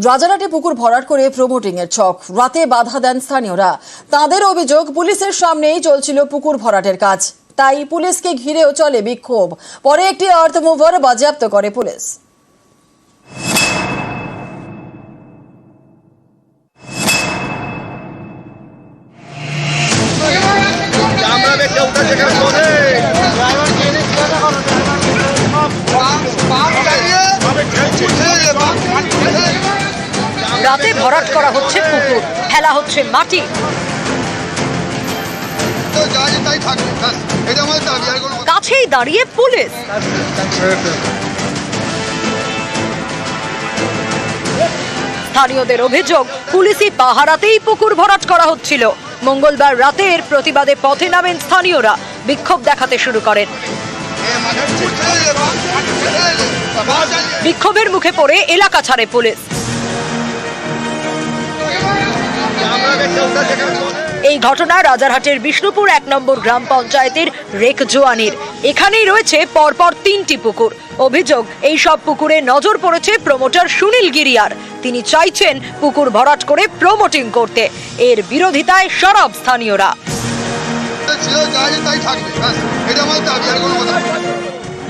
রাজারহাটে পুকুর ভরাট করে প্রমোটিং এর ছক, রাতে বাধা দেন স্থানীয়রা। তাদের অভিযোগ, পুলিশের সামনেই চলছিল পুকুর ভরাটের কাজ, তাই পুলিশকে ঘিরেও চলে বিক্ষোভ। পরে একটি আর্থ মুভার বাজেয়াপ্ত করে পুলিশ। রাতে ভরাট করা হচ্ছে পুকুর, ফেলা হচ্ছে মাটি। কাছেই দাঁড়িয়ে পুলিশ। স্থানীয়দের অভিযোগ, পুলিশি পাহারাতেই পুকুর ভরাট করা হচ্ছিল। মঙ্গলবার রাতে এর প্রতিবাদে পথে নামেন স্থানীয়রা, বিক্ষোভ দেখাতে শুরু করেন। বিক্ষোভের মুখে পড়ে এলাকা ছাড়ে পুলিশ। এই ঘটনা রাজারহাটের বিষ্ণুপুর 1 নম্বর গ্রাম পঞ্চায়েতের রেকজোয়ানির। এখানেই রয়েছে পরপর 3টি পুকুর। অভিযোগ, এই সব পুকুরে নজর পড়েছে প্রমোটার সুনীল গিরিয়ার। তিনি চাইছেন পুকুর ভরাট করে প্রমোটিং করতে। এর বিরোধিতায় সরব স্থানীয়রা।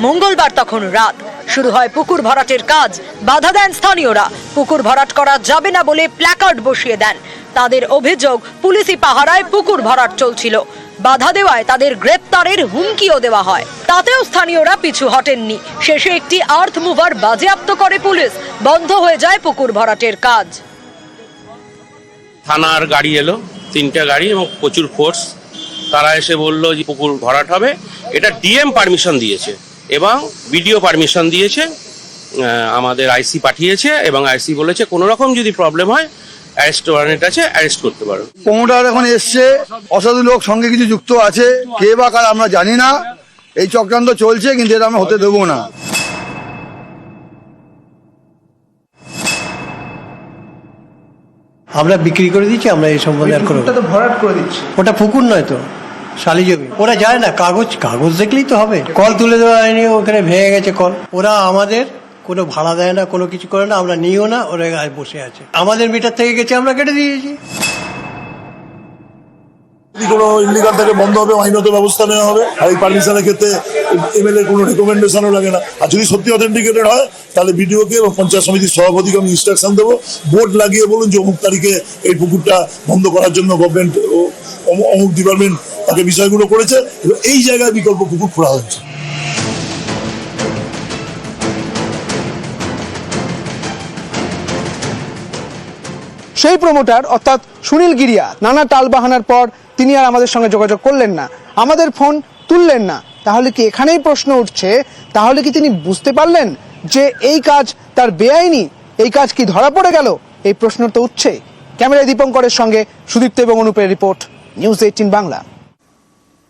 মঙ্গলবার তখন রাত, শুরু হয় পুকুর ভরাটের কাজ। বাধা দেন স্থানীয়রা, পুকুর ভরাট করা যাবে না বলে প্ল্যাকার্ড বসিয়ে দেন। তাদের অভিযোগ, পুলিশি পাহারায় পুকুর ভরাট চলছিল, বাধা দেওয়ায় তাদের গ্রেপ্তারের হুমকিও দেওয়া হয়। তাতেও স্থানীয়রা পিছু হটেননি। শেষে একটি আর্থ মুভার বাজেয়াপ্ত করে পুলিশ। বন্ধ হয়ে যায় পুকুর ভরাটের কাজ। থানার গাড়ি এলো, 3টে গাড়ি এবং প্রচুর ফোর্স। তারা এসে বললো যে পুকুর ভরাট হবে। এটা ডিএম পারমিশন দিয়েছে এবং বিডিও পারমিশন দিয়েছে। আমাদের আইসি পাঠিয়েছে এবং আইসি বলেছে কোনো রকম যদি প্রবলেম হয় অ্যারেস্ট ওয়ারেন্ট আছে, অ্যারেস্ট করতে পারো। প্রমোটার এখন এসছে, অসাধু লোক সঙ্গে কিছু যুক্ত আছে, কে বা কার আমরা জানি না। এই চক্রান্ত চলছে, কিন্তু এটা আমরা হতে দেবো না। আমরা বিক্রি করে দিচ্ছি, আমরা এই সম্বন্ধে আর করব। ওটা তো ভরাট করে দিচ্ছি। ওটা পুকুর নয় তো, শালি জমি। ওরা যায় না, কাগজ দেখলেই তো হবে। কল তুলে দেওয়া হয়নি, ওখানে ভেঙে গেছে কল। ওরা আমাদের কোনো ভাড়া দেয় না, কোনো কিছু করে না, আমরা নিও না, ওরা বসে আছে। আমাদের মিটার থেকে গেছে, আমরা কেটে দিয়েছি। যদি কোনো ইলিগাল থাকে বন্ধ হবে, আইনত ব্যবস্থা নেওয়া হবে। আর এই পারমিশনের ক্ষেত্রে এমএলএ কোনো রেকমেন্ডেশনও লাগে না। আর যদি সত্যি অথেন্টিকেটেড হয় তাহলে বিডিওকে এবং পঞ্চায়েত সমিতির সভাপতিকে আমি ইনস্ট্রাকশন দেবো, বোর্ড লাগিয়ে বলুন যে অমুক তারিখে এই পুকুরটা বন্ধ করার জন্য গভর্নমেন্ট অমুক ডিপার্টমেন্ট তাকে বিষয়গুলো করেছে এবং এই জায়গায় বিকল্প পুকুর খোঁড়া হচ্ছে। সেই প্রমোটার অর্থাৎ সুনীল গিরিয়া নানা টালবাহানার পর তিনি আর আমাদের সঙ্গে যোগাযোগ করলেন না, আমাদের ফোন তুললেন না। তাহলে কি এখানেই প্রশ্ন উঠছে, তাহলে কি তিনি বুঝতে পারলেন যে এই কাজ তার বেআইনি? এই কাজ কি ধরা পড়ে গেল? এই প্রশ্ন তো উঠছে। ক্যামেরায় দীপঙ্করের সঙ্গে সুদীপ্ত এবং অনুপের রিপোর্ট, নিউজ 18 বাংলা।